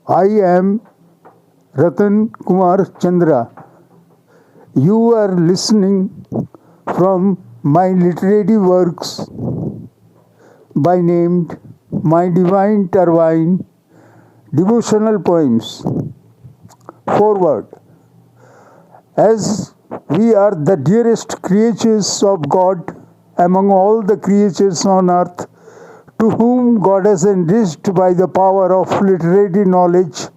I am Ratan Kumar Chandra. You are listening from my literary works by named My Divine Turbine Devotional Poems. Forward. As we are the dearest creatures of God among all the creatures on earth, to whom God has enriched by the power of literary knowledge,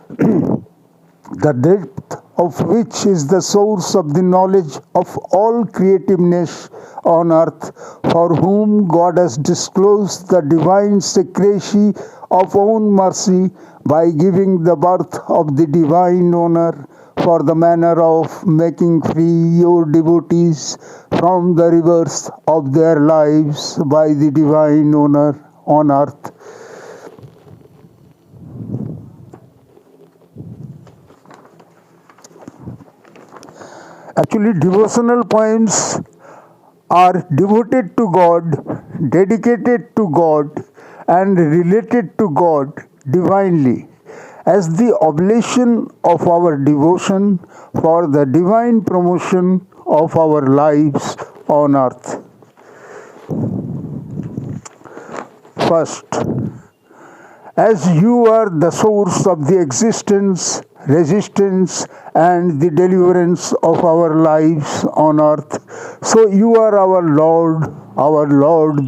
the depth of which is the source of the knowledge of all creativeness on earth, for whom God has disclosed the divine secrecy of own mercy by giving the birth of the divine honor for the manner of making free your devotees from the rivers of their lives by the divine honor on earth. Actually, devotional poems are devoted to God, dedicated to God, and related to God divinely as the oblation of our devotion for the divine promotion of our lives on earth. First, as you are the source of the existence, resistance, and the deliverance of our lives on earth, so you are our Lord,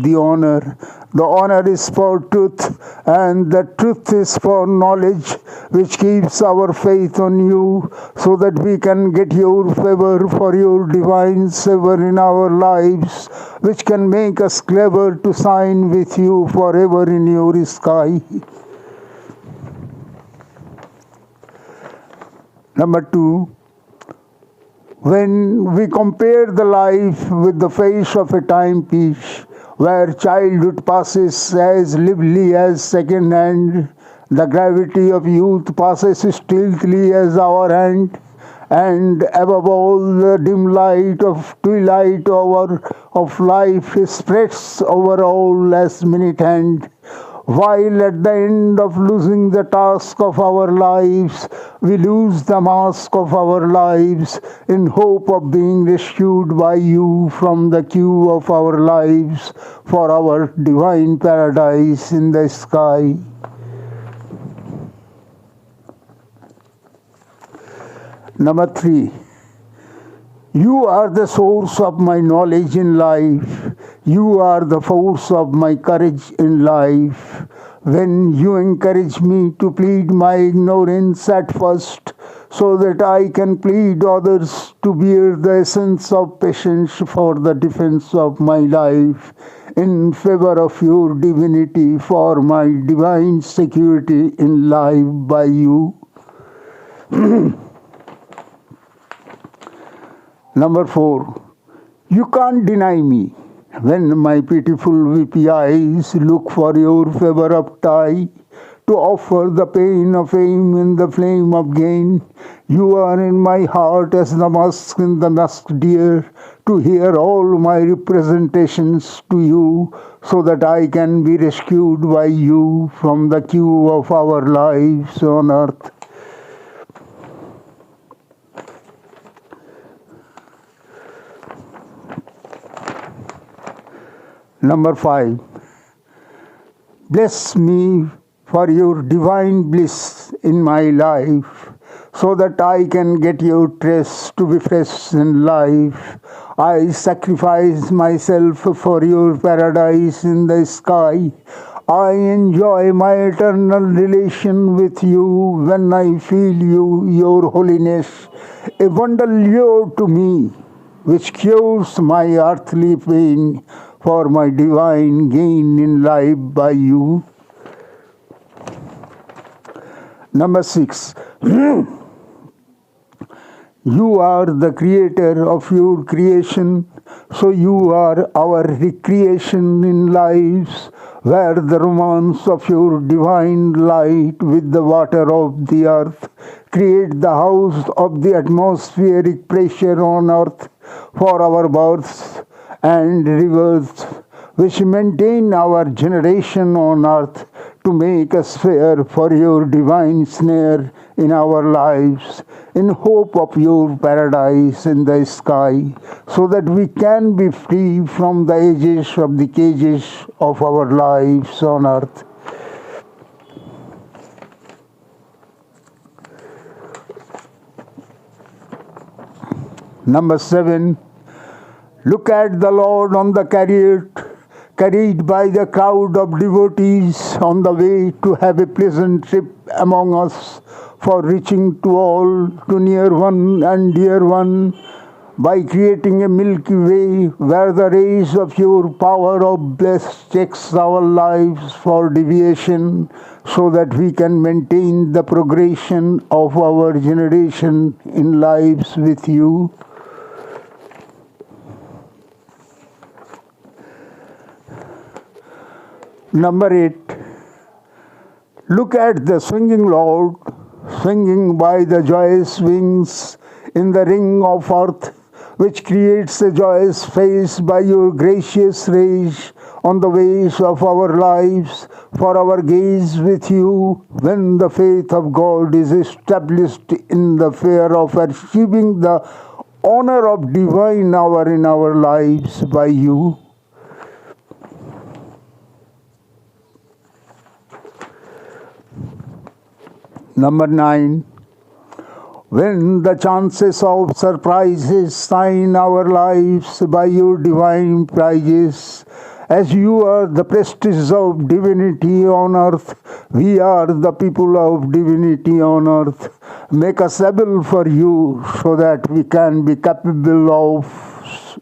the honor. The honor is for truth, and the truth is for knowledge, which keeps our faith on you, so that we can get your favor for your divine favor in our lives, which can make us clever to sign with you forever in your sky. Number two, when we compare the life with the face of a timepiece, where childhood passes as lively as second hand, the gravity of youth passes stealthily as our hand, and above all the dim light of twilight hour of life spreads over all as minute hand. While at the end of losing the task of our lives, we lose the mask of our lives in hope of being rescued by you from the queue of our lives for our divine paradise in the sky. Number three, you are the source of my knowledge in life. You are the force of my courage in life. When you encourage me to plead my ignorance at first, so that I can plead others to bear the essence of patience for the defense of my life, in favor of your divinity, for my divine security in life by you. Number four, you can't deny me. When my pitiful weepy eyes look for your favor of tie, to offer the pain of aim in the flame of gain, you are in my heart as the musk in the musk deer, to hear all my representations to you, so that I can be rescued by you from the queue of our lives on earth. Number five, bless me for your divine bliss in my life, so that I can get your trace to be fresh in life. I sacrifice myself for your paradise in the sky. I enjoy my eternal relation with you when I feel you, your holiness, a wonder lure to me, which cures my earthly pain for my divine gain in life by you. Number six, you are the creator of your creation, so you are our recreation in lives, where the romance of your divine light with the water of the earth create the house of the atmospheric pressure on earth for our births and rivers, which maintain our generation on earth to make us fair for your divine snare in our lives, in hope of your paradise in the sky, so that we can be free from the edges of the cages of our lives on earth. Number 7. Look at the Lord on the chariot, carried by the crowd of devotees on the way to have a pleasant trip among us, for reaching to all, to near one and dear one, by creating a Milky Way where the rays of your power of bliss checks our lives for deviation, so that we can maintain the progression of our generation in lives with you. Number 8. Look at the swinging Lord, swinging by the joyous wings in the ring of earth, which creates a joyous face by your gracious rays on the ways of our lives, for our gaze with you, when the faith of God is established in the fear of achieving the honor of divine hour in our lives by you. Number 9. When the chances of surprises sign our lives by your divine prizes, as you are the prestige of divinity on earth, we are the people of divinity on earth. Make us able for you, so that we can be capable of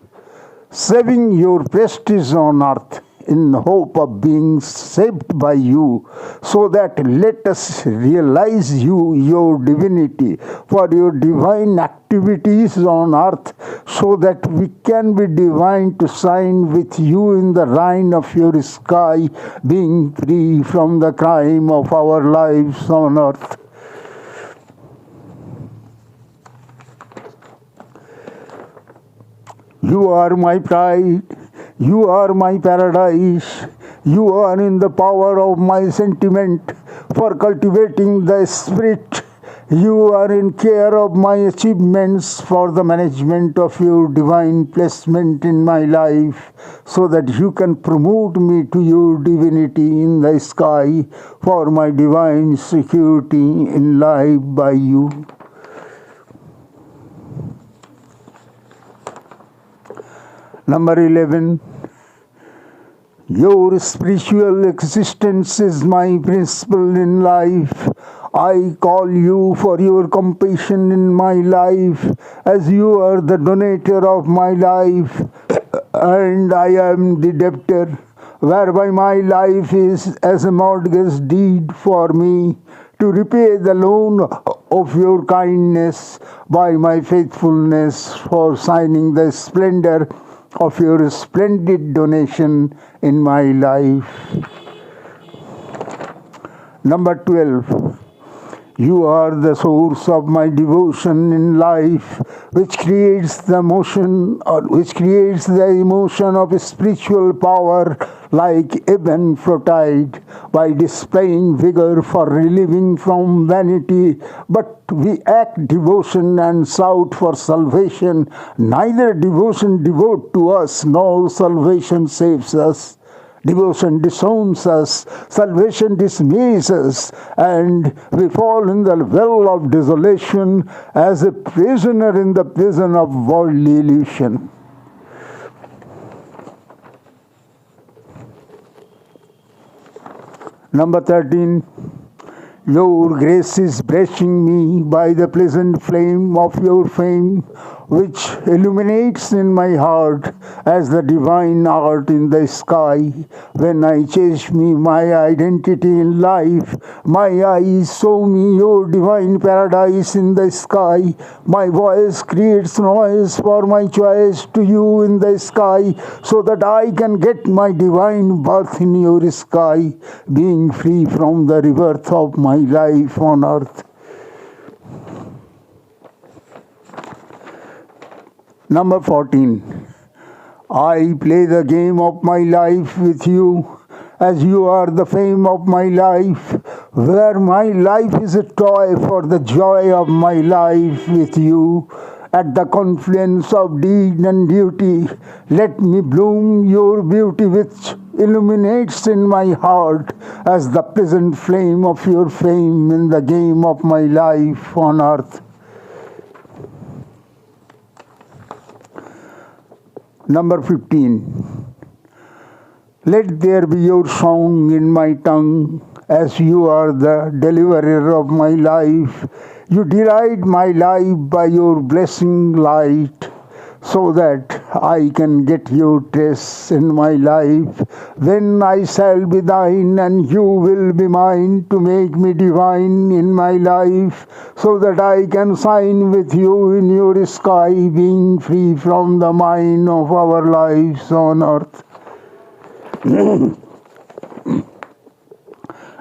saving your prestige on earth, in hope of being saved by you, so that let us realize you, your divinity, for your divine activities on earth, so that we can be divine to shine with you in the reign of your sky, being free from the crime of our lives on earth. You are my pride. You are my paradise. You are in the power of my sentiment for cultivating the spirit. You are in care of my achievements for the management of your divine placement in my life, so that you can promote me to your divinity in the sky for my divine security in life by you. Number 11. Your spiritual existence is my principle in life. I call you for your compassion in my life, as you are the donator of my life, and I am the debtor, whereby my life is as a mortgage deed for me, to repay the loan of your kindness by my faithfulness for signing the splendor of your splendid donation in my life. Number 12. You are the source of my devotion in life, which creates the emotion of spiritual power, like ebb and flow tide, by displaying vigor for relieving from vanity. But we act devotion and shout for salvation. Neither devotion devote to us, nor salvation saves us. Devotion disowns us, salvation dismays us, and we fall in the well of desolation as a prisoner in the prison of worldly illusion. Number 13. Your grace is brushing me by the pleasant flame of your fame, which illuminates in my heart as the divine art in the sky. When I chase me my identity in life, my eyes show me your divine paradise in the sky. My voice creates noise for my choice to you in the sky, so that I can get my divine birth in your sky, being free from the rebirth of my life on earth. Number 14. I play the game of my life with you, as you are the fame of my life, where my life is a toy for the joy of my life with you. At the confluence of deed and duty, let me bloom your beauty which illuminates in my heart as the pleasant flame of your fame in the game of my life on earth. Number 15. Let there be your song in my tongue, as you are the deliverer of my life. You delight my life by your blessing light, so that I can get your trace in my life. When I shall be thine and you will be mine, to make me divine in my life, so that I can shine with you in your sky, being free from the mine of our lives on earth.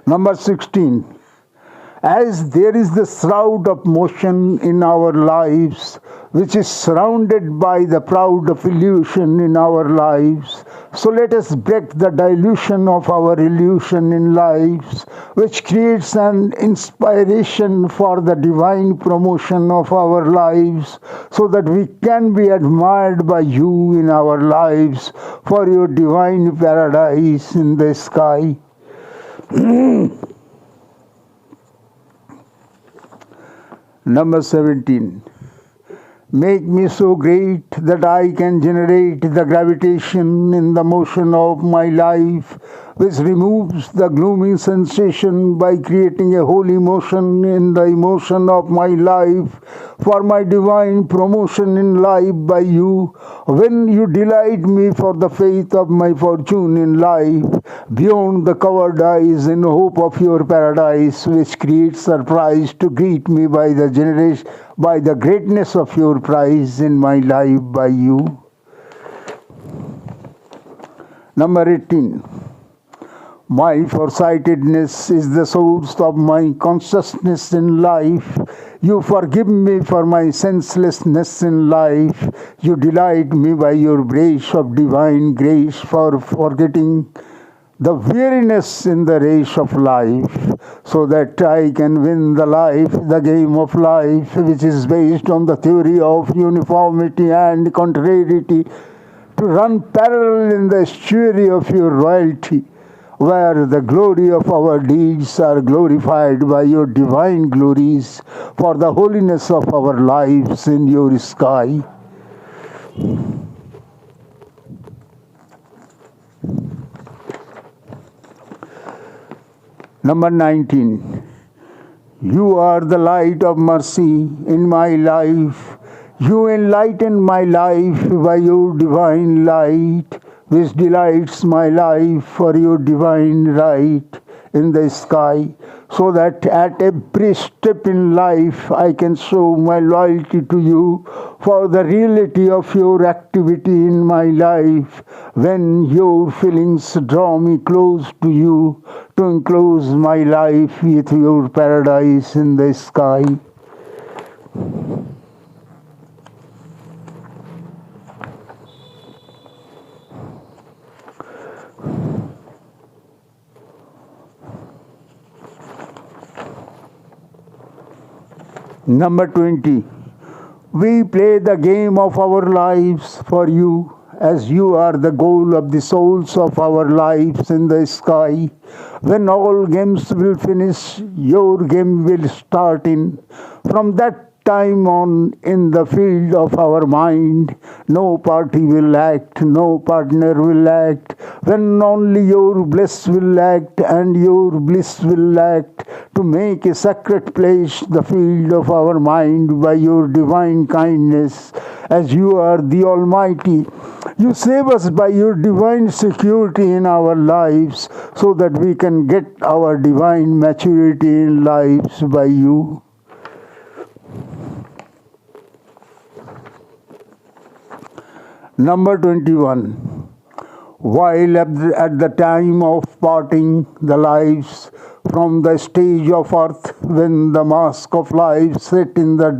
Number 16. As there is the shroud of motion in our lives, which is surrounded by the proud of illusion in our lives, so let us break the dilution of our illusion in lives, which creates an inspiration for the divine promotion of our lives, so that we can be admired by you in our lives for your divine paradise in the sky. Number 17. Make me so great that I can generate the gravitation in the motion of my life, which removes the gloomy sensation by creating a holy motion in the emotion of my life, for my divine promotion in life by you. When you delight me for the faith of my fortune in life, beyond the covered eyes in hope of your paradise, which creates surprise to greet me by the generation, by the greatness of your prize in my life by you. Number 18. My foresightedness is the source of my consciousness in life. You forgive me for my senselessness in life. You delight me by your grace of divine grace for forgetting the weariness in the race of life, so that I can win the life, the game of life, which is based on the theory of uniformity and contrariety, to run parallel in the estuary of your royalty, where the glory of our deeds are glorified by your divine glories, for the holiness of our lives in your sky. Number 19. You are the light of mercy in my life. You enlighten my life by your divine light, which delights my life for your divine right in the sky, so that at every step in life I can show my loyalty to you for the reality of your activity in my life, when your feelings draw me close to you, to enclose my life with your paradise in the sky. Number 20. We play the game of our lives for you, as you are the goal of the souls of our lives in the sky. When all games will finish, your game will start in. From that time on, in the field of our mind, no party will act, no partner will act, when only your bliss will act and your bliss will act, to make a sacred place the field of our mind by your divine kindness, as you are the Almighty. You save us by your divine security in our lives, so that we can get our divine maturity in lives by you. Number 21. While at the time of parting the lives, from the stage of earth when the mask of life set in the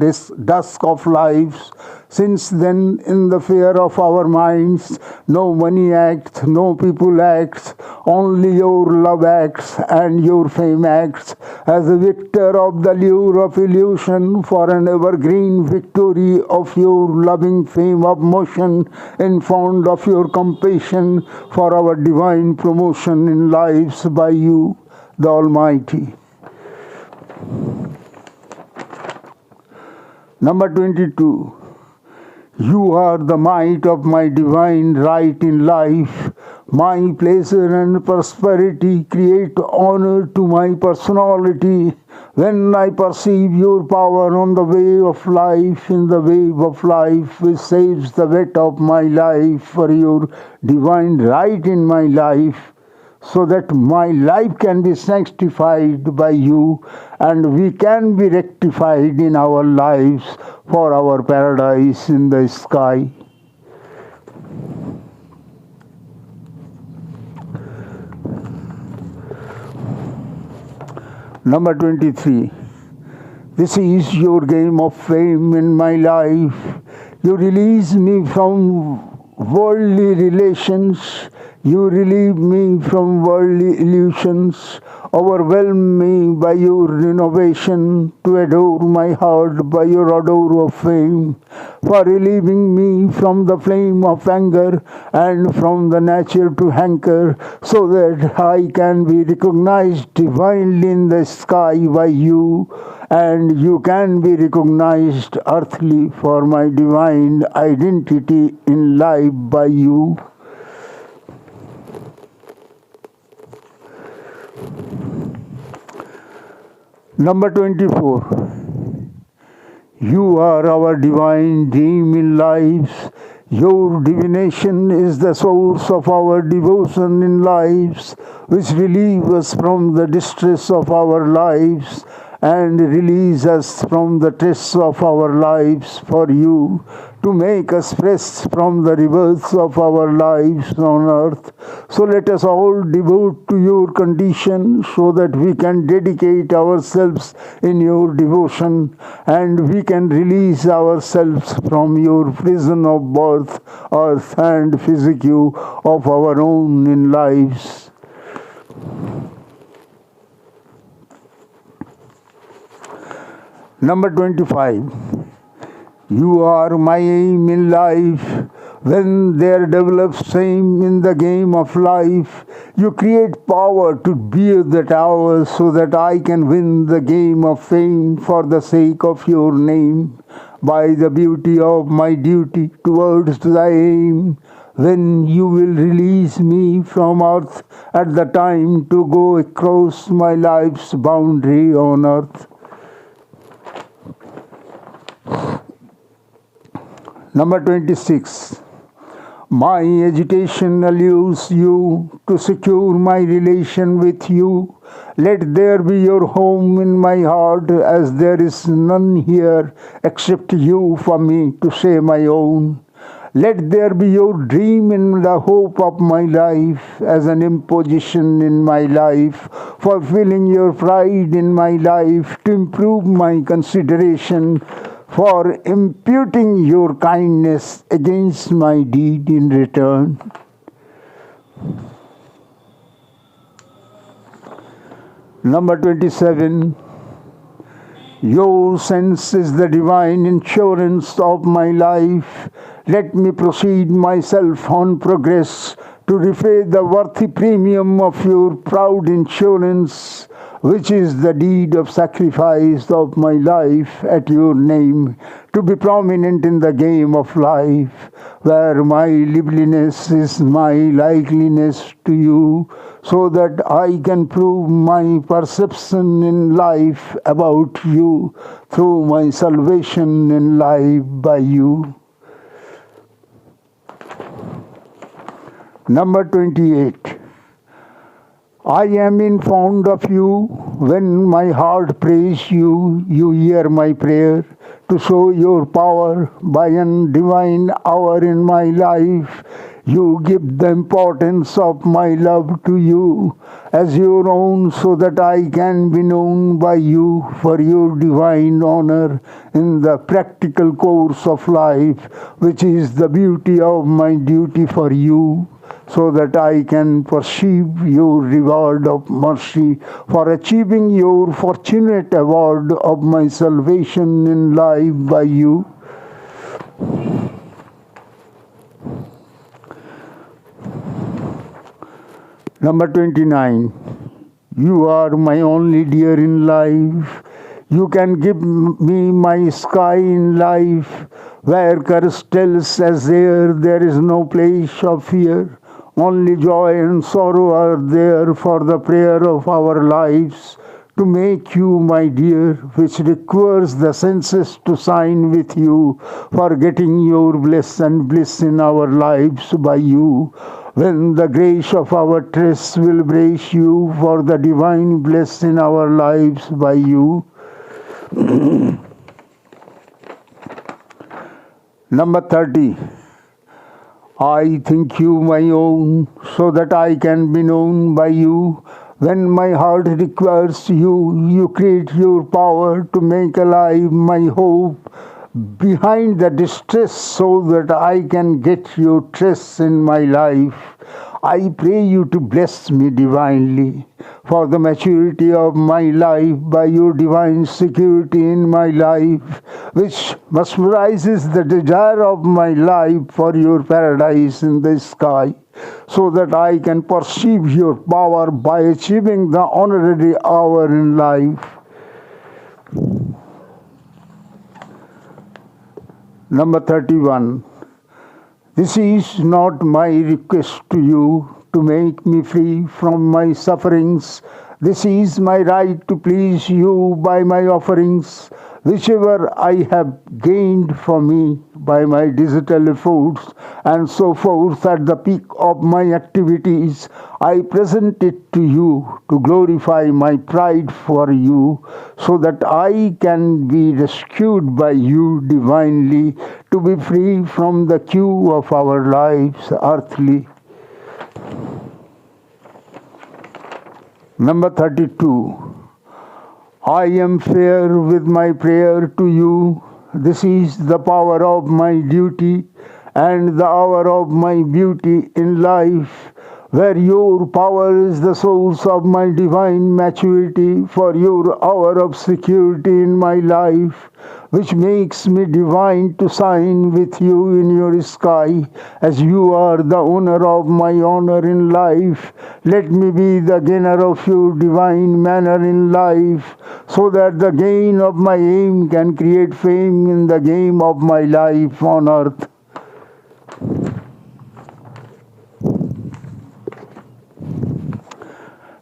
dusk of lives. Since then, in the fear of our minds, no money acts, no people acts, only your love acts and your fame acts as a victor of the lure of illusion for an evergreen victory of your loving fame of motion, informed of your compassion for our divine promotion in lives by you, the Almighty. Number 22. You are the might of my divine right in life. My pleasure and prosperity create honor to my personality. When I perceive your power on the way of life, in the wave of life which saves the wet of my life for your divine right in my life, so that my life can be sanctified by you and we can be rectified in our lives for our paradise in the sky. Number 23. This is your game of fame in my life. You release me from worldly relations. You relieve me from worldly illusions, overwhelm me by your renovation, to adore my heart by your odor of fame, for relieving me from the flame of anger and from the nature to hanker, so that I can be recognized divinely in the sky by you, and you can be recognized earthly for my divine identity in life by you. Number 24. You are our divine dream in lives. Your divination is the source of our devotion in lives, which relieve us from the distress of our lives and release us from the stress of our lives for you, to make us fresh from the rebirths of our lives on earth. So let us all devote to your condition, so that we can dedicate ourselves in your devotion and we can release ourselves from your prison of birth, earth and physique of our own in lives. Number 25. You are my aim in life. When there develops shame in the game of life, you create power to bear the tower, so that I can win the game of fame for the sake of your name, by the beauty of my duty towards thy aim. When you will release me from earth at the time to go across my life's boundary on earth. Number 26. My agitation allures you to secure my relation with you. Let there be your home in my heart, as there is none here except you for me to say my own. Let there be your dream in the hope of my life, as an imposition in my life, fulfilling your pride in my life, to improve my consideration, for imputing your kindness against my deed in return. Number 27. Your sense is the divine insurance of my life. Let me proceed myself on progress to repay the worthy premium of your proud insurance, which is the deed of sacrifice of my life at your name, to be prominent in the game of life, where my liveliness is my likeliness to you, so that I can prove my perception in life about you through my salvation in life by you. Number 28. I am informed of you. When my heart prays you, you hear my prayer, to show your power by an divine hour in my life. You give the importance of my love to you as your own, so that I can be known by you for your divine honor in the practical course of life, which is the beauty of my duty for you, so that I can perceive your reward of mercy for achieving your fortunate award of my salvation in life by you. Number 29. You are my only dear in life. You can give me my sky in life, where courage tells as there is no place of fear. Only joy and sorrow are there for the prayer of our lives to make you my dear, which requires the senses to sign with you for getting your bliss and bliss in our lives by you. When the grace of our trust will brace you for the divine bliss in our lives by you. Number 30. I think you my own, so that I can be known by you. When my heart requires you, you create your power to make alive my hope behind the distress, so that I can get your trust in my life. I pray you to bless me divinely for the maturity of my life by your divine security in my life, which mesmerizes the desire of my life for your paradise in the sky, so that I can perceive your power by achieving the honorary hour in life. Number 31. This is not my request to you to make me free from my sufferings. This is my right to please you by my offerings, whichever I have gained for me by my digital efforts and so forth. At the peak of my activities, I present it to you to glorify my pride for you, so that I can be rescued by you divinely to be free from the queue of our lives earthly. Number 32. I am fair with my prayer to you. This is the power of my duty and the hour of my beauty in life, where your power is the source of my divine maturity for your hour of security in my life, which makes me divine to sign with you in your sky, as you are the owner of my honor in life. Let me be the gainer of your divine manner in life, so that the gain of my aim can create fame in the game of my life on earth.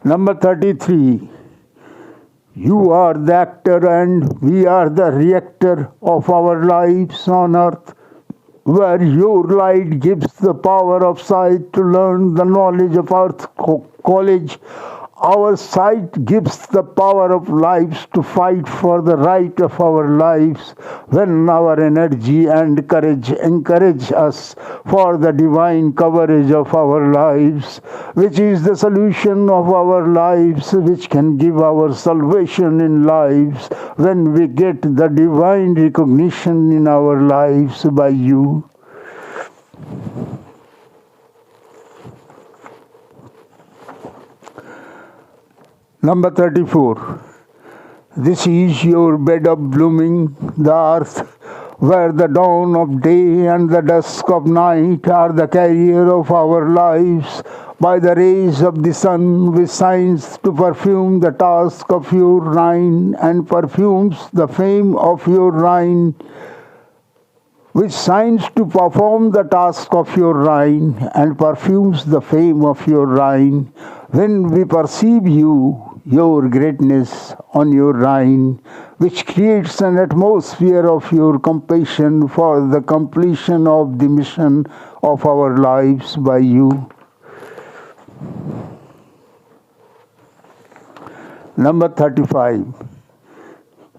Number 33. You are the actor and we are the reactor of our lives on earth, where your light gives the power of sight to learn the knowledge of earth college. Our sight gives the power of lives to fight for the right of our lives, when our energy and courage encourage us for the divine coverage of our lives, which is the solution of our lives, which can give our salvation in lives when we get the divine recognition in our lives by you. Number 34. This is your bed of blooming, the earth, where the dawn of day and the dusk of night are the carrier of our lives, by the rays of the sun, which shines to perfume the task of your reign and perfumes the fame of your reign, which shines to perform the task of your reign and perfumes the fame of your reign. When we perceive you, your greatness on your reign, which creates an atmosphere of your compassion for the completion of the mission of our lives by you. Number 35.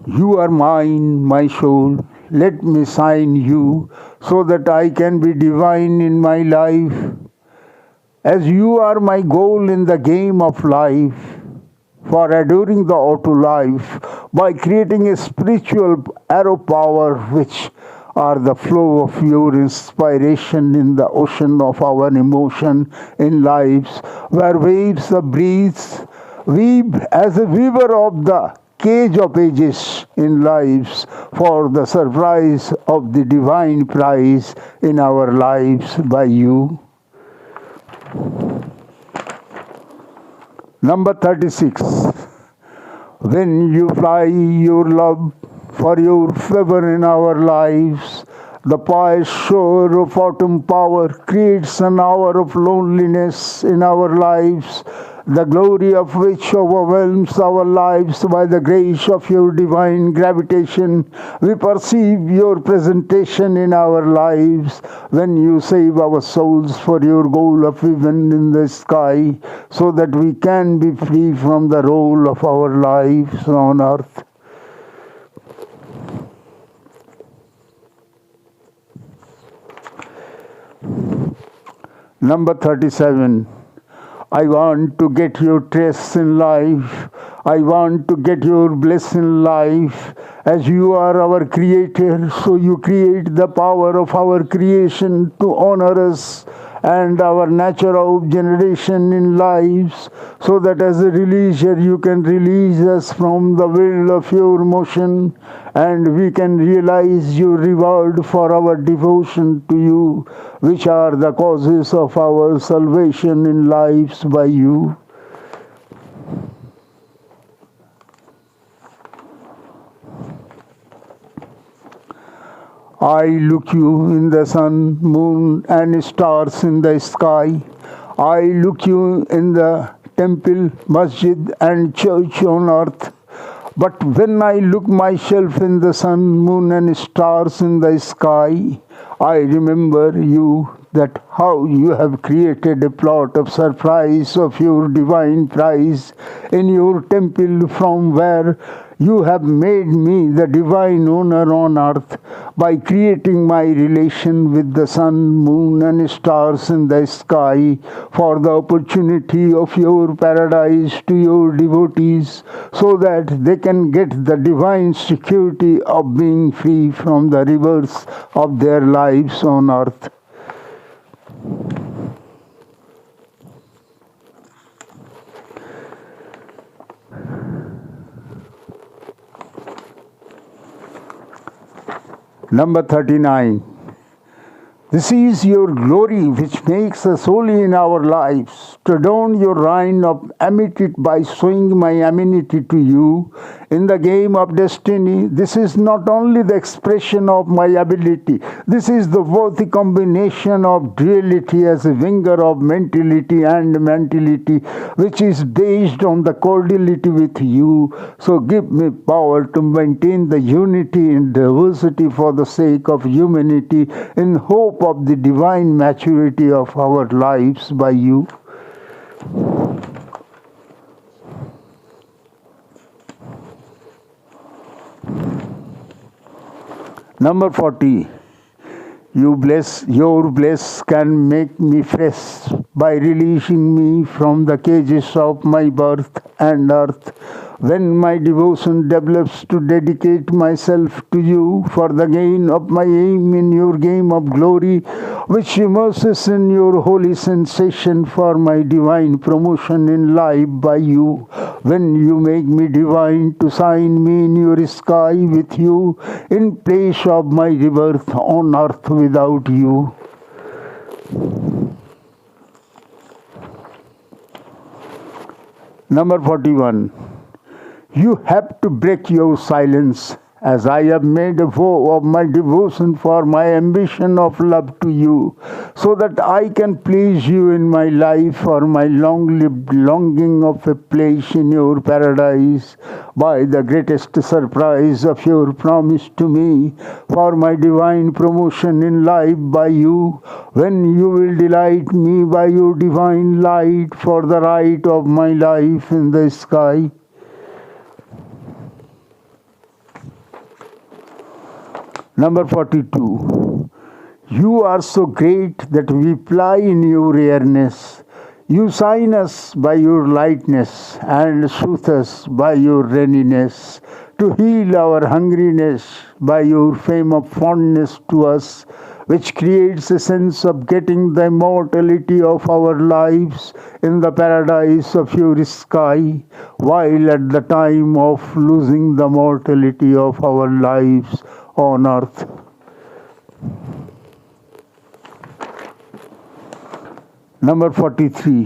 You are mine, my soul. Let me sign you, so that I can be divine in my life. As you are my goal in the game of life, for adoring the auto life by creating a spiritual arrow power which are the flow of your inspiration in the ocean of our emotion in lives, where waves of breeze weave as a weaver of the cage of ages in lives for the surprise of the divine prize in our lives by you. Number 36. When you fly your love for your favor in our lives, the pious shore of autumn power creates an hour of loneliness in our lives, the glory of which overwhelms our lives by the grace of your divine gravitation. We perceive your presentation in our lives when you save our souls for your goal of heaven in the sky, so that we can be free from the role of our lives on earth. Number 37. I want to get your trace in life. I want to get your bliss in life. As you are our creator, so you create the power of our creation to honor us and our nature of generation in lives, so that as a releaser you can release us from the will of your motion, and we can realize your reward for our devotion to you, which are the causes of our salvation in lives by you. I look you in the sun, moon, and stars in the sky. I look you in the temple, masjid, and church on earth. But when I look myself in the sun, moon, and stars in the sky, I remember you, that how you have created a plot of surprise of your divine prize in your temple, from where you have made me the divine owner on earth by creating my relation with the sun, moon, and stars in the sky for the opportunity of your paradise to your devotees, so that they can get the divine security of being free from the rivers of their lives on earth. Number 39. This is your glory which makes us holy in our lives, to adorn your reign of amity by showing my amenity to you in the game of destiny. This is not only the expression of my ability, this is the worthy combination of duality as a winger of mentality and mentality, which is based on the cordiality with you. So give me power to maintain the unity in diversity for the sake of humanity, in hope of the divine maturity of our lives by you. Number 40. Your bliss can make me fresh by releasing me from the cages of my birth and earth. When my devotion develops to dedicate myself to you for the gain of my aim in your game of glory, which immerses in your holy sensation for my divine promotion in life by you. When you make me divine to sign me in your sky with you, in place of my rebirth on earth without you. Number 41. You have to break your silence, as I have made a vow of my devotion for my ambition of love to you, so that I can please you in my life for my long-lived longing of a place in your paradise, by the greatest surprise of your promise to me for my divine promotion in life by you, when you will delight me by your divine light for the right of my life in the sky. Number 42. You are so great that we fly in your rareness. You sign us by your lightness and soothe us by your raininess, to heal our hungriness by your fame of fondness to us, which creates a sense of getting the immortality of our lives in the paradise of your sky, while at the time of losing the mortality of our lives on earth. Number 43.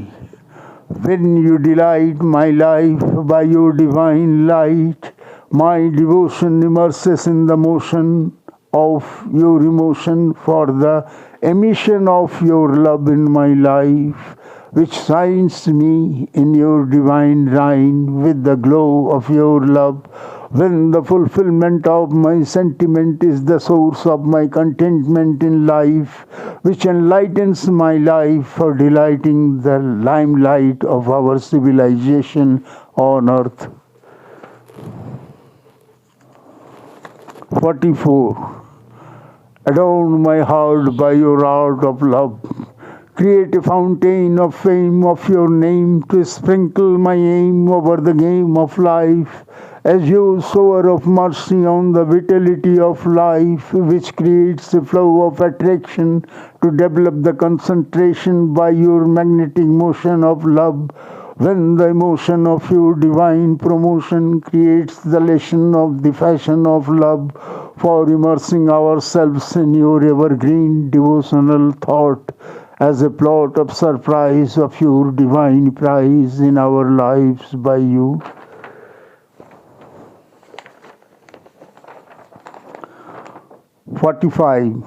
When you delight my life by your divine light, my devotion immerses in the motion of your emotion for the emission of your love in my life, which shines me in your divine rhyme with the glow of your love, when the fulfillment of my sentiment is the source of my contentment in life, which enlightens my life for delighting the limelight of our civilization on earth. 44. Adorn my heart by your art of love. Create a fountain of fame of your name to sprinkle my aim over the game of life, as you sower of mercy on the vitality of life, which creates a flow of attraction to develop the concentration by your magnetic motion of love, when the emotion of your divine promotion creates the lesson of the fashion of love for immersing ourselves in your evergreen devotional thought as a plot of surprise of your divine prize in our lives by you. 45.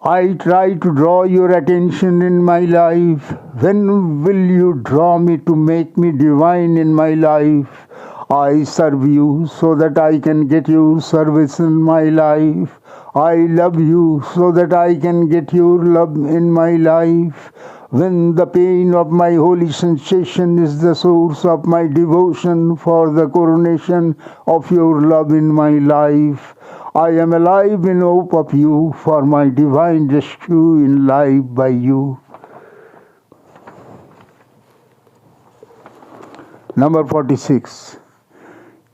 I try to draw your attention in my life. When will you draw me to make me divine in my life? I serve you so that I can get your service in my life. I love you so that I can get your love in my life. When the pain of my holy sensation is the source of my devotion for the coronation of your love in my life, I am alive in hope of you for my divine rescue in life by you. Number 46.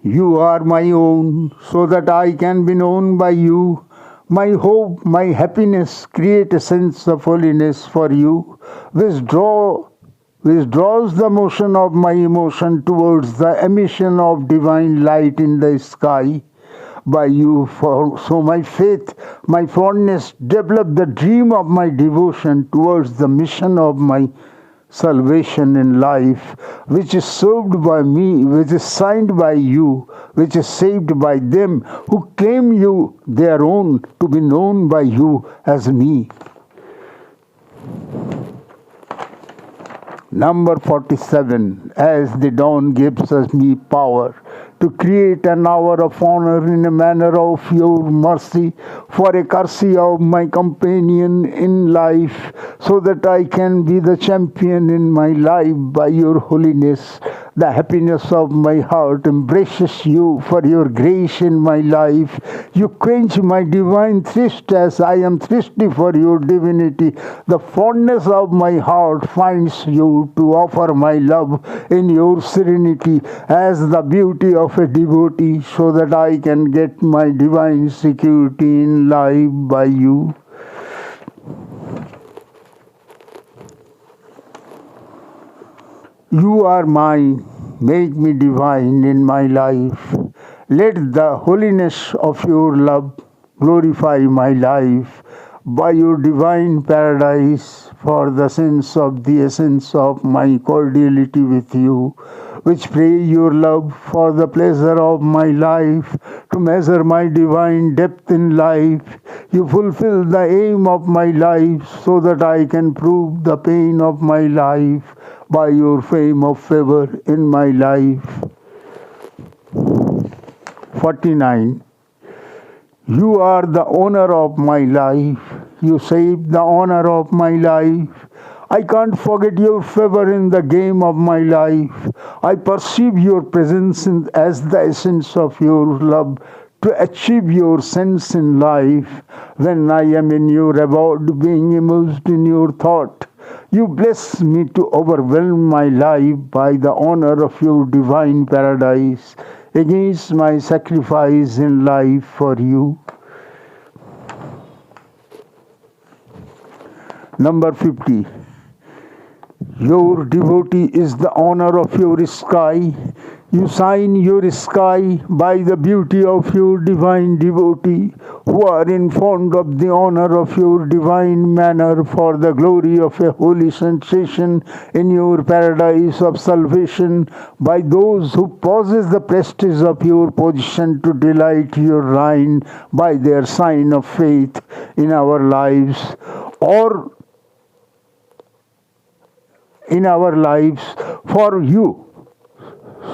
You are my own, so that I can be known by you. My hope, my happiness, create a sense of holiness for you, which draws the motion of my emotion towards the emission of divine light in the sky by you. For so my faith, my fondness develop the dream of my devotion towards the mission of my salvation in life, which is served by me, which is signed by you, which is saved by them who claim you their own, to be known by you as me. Number 47. As the dawn gives us me power to create an hour of honor in a manner of your mercy for a courtesy of my companion in life, so that I can be the champion in my life by your holiness. The happiness of my heart embraces you for your grace in my life. You quench my divine thirst as I am thirsty for your divinity. The fondness of my heart finds you to offer my love in your serenity as the beauty of a devotee, so that I can get my divine security in life by you. You are mine, make me divine in my life. Let the holiness of your love glorify my life by your divine paradise for the sense of the essence of my cordiality with you, which pray your love for the pleasure of my life, to measure my divine depth in life. You fulfill the aim of my life, so that I can prove the pain of my life by your fame of favor in my life. 49. You are the owner of my life. You save the honor of my life. I can't forget your favor in the game of my life. I perceive your presence as the essence of your love to achieve your sense in life. When I am in your abode, being immersed in your thought, you bless me to overwhelm my life by the honor of your divine paradise against my sacrifice in life for you. Number 50. Your devotee is the honor of your sky. You sign your sky by the beauty of your divine devotee, who are informed of the honor of your divine manner for the glory of a holy sensation in your paradise of salvation, by those who possess the prestige of your position to delight your reign by their sign of faith in our lives, or in our lives for you,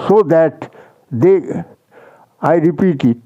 so that they, I repeat it.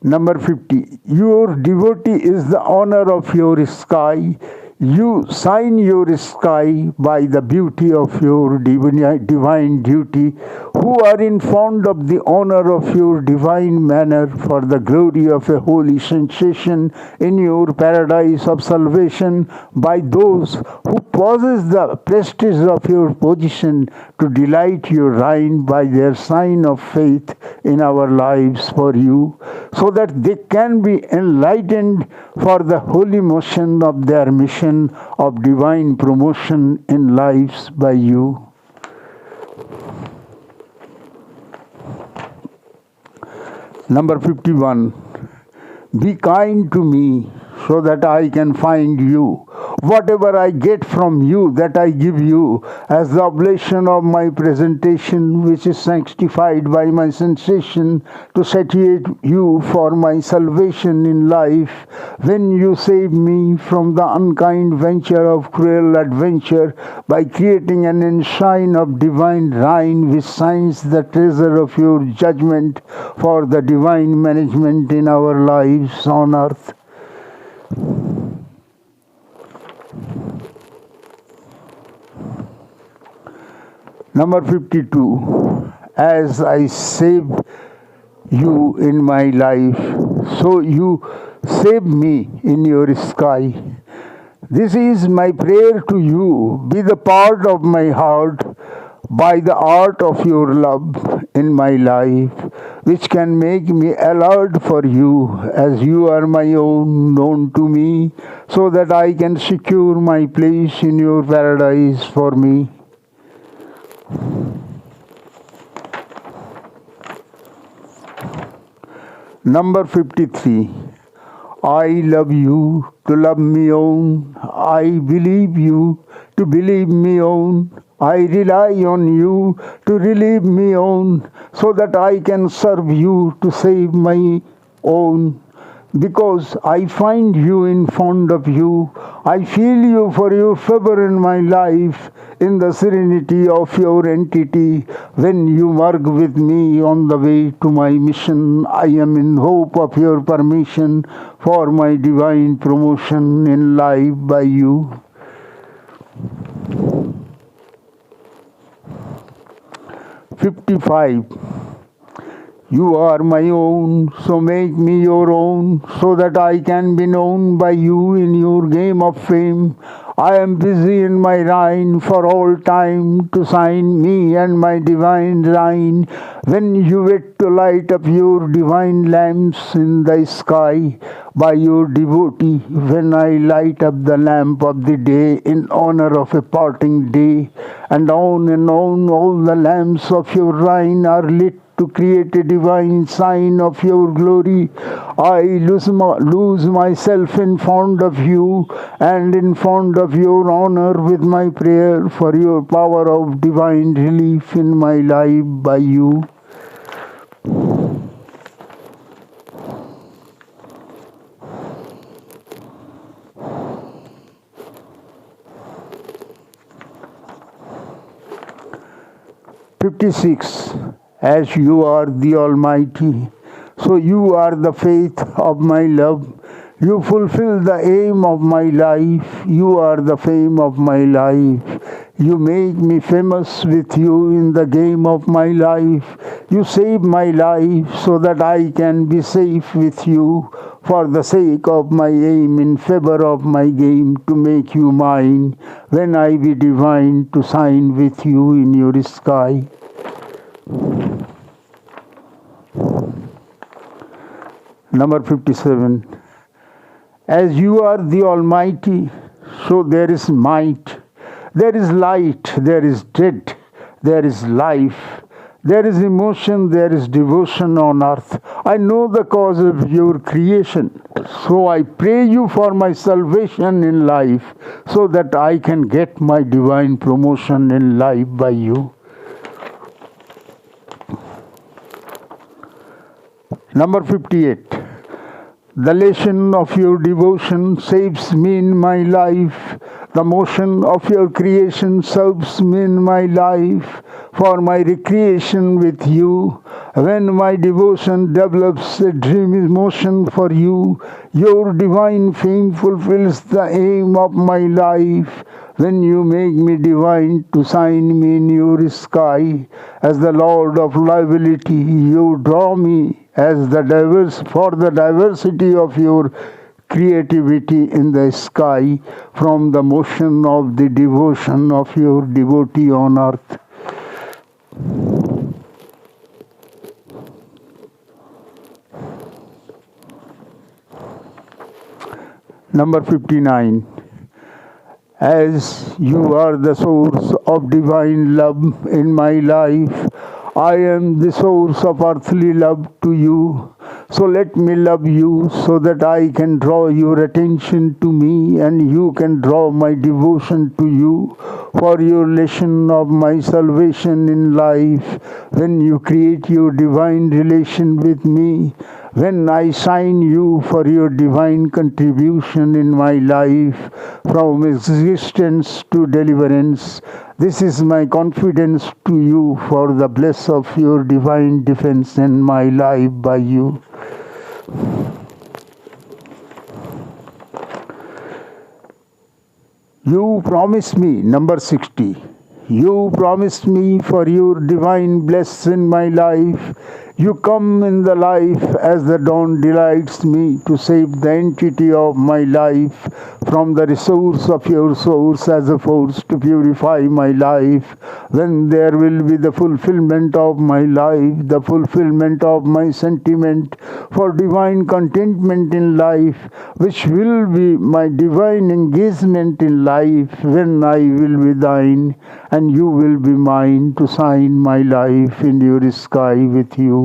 Number 50. Your devotee is the honor of your sky. You sign your sky by the beauty of your divine duty, who are informed of the honor of your divine manner for the glory of a holy sensation in your paradise of salvation, by those who possess the prestige of your position to delight your reign by their sign of faith in our lives for you, so that they can be enlightened for the holy motion of their mission of divine promotion in lives by you. Number 51. Be kind to me so that I can find you. Whatever I get from you, that I give you as the oblation of my presentation, which is sanctified by my sensation to satiate you for my salvation in life. When you save me from the unkind venture of cruel adventure by creating an ensign of divine reign which signs the treasure of your judgment for the divine management in our lives on earth. Number 52. As I save you in my life, so you save me in your sky. This is my prayer to you. Be the part of my heart by the art of your love in my life, which can make me alert for you, as you are my own, known to me, so that I can secure my place in your paradise for me. Number 53. I love you to love me own. I believe you to believe me own. I rely on you to relieve me own, so that I can serve you to save my own. Because I find you in fond of you, I feel you for your favor in my life, in the serenity of your entity. When you work with me on the way to my mission, I am in hope of your permission for my divine promotion in life by you. '55. You are my own, so make me your own, so that I can be known by you in your game of fame. I am busy in my reign for all time to sign me and my divine reign. When you wait to light up your divine lamps in the sky by your devotee, when I light up the lamp of the day in honor of a parting day, and on all the lamps of your reign are lit to create a divine sign of your glory. I lose myself in fond of you and in fond of your honor with my prayer for your power of divine relief in my life by you. '56. As you are the Almighty, so you are the faith of my love. You fulfill the aim of my life. You are the fame of my life. You make me famous with you in the game of my life. You save my life so that I can be safe with you. For the sake of my aim in favor of my game to make you mine. When I be divine to sign with you in your sky. Number 57. As you are the Almighty, so there is might, there is light, there is death, there is life, there is emotion, there is devotion on earth. I know the cause of your creation, so I pray you for my salvation in life, so that I can get my divine promotion in life by you. Number 58. The lesson of your devotion saves me in my life. The motion of your creation serves me in my life for my recreation with you. When my devotion develops a dream emotion for you, your divine fame fulfills the aim of my life. When you make me divine to sign me in your sky, as the Lord of liability, you draw me as the for the diversity of your creativity in the sky from the motion of the devotion of your devotee on earth. Number 59. As you are the source of divine love in my life, I am the source of earthly love to you. So let me love you so that I can draw your attention to me and you can draw my devotion to you for your lesson of my salvation in life. When you create your divine relation with me, when I sign you for your divine contribution in my life from existence to deliverance, this is my confidence to you for the bliss of your divine defense in my life by you. You promise me, number 60. You promised me for your divine bliss in my life. You come in the life as the dawn delights me to save the entity of my life from the resource of your source as a force to purify my life. When there will be the fulfillment of my life, the fulfillment of my sentiment for divine contentment in life, which will be my divine engagement in life when I will be thine and you will be mine to sign my life in your sky with you.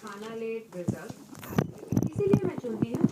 खाना late result इसीलिए मैं चुनती हूँ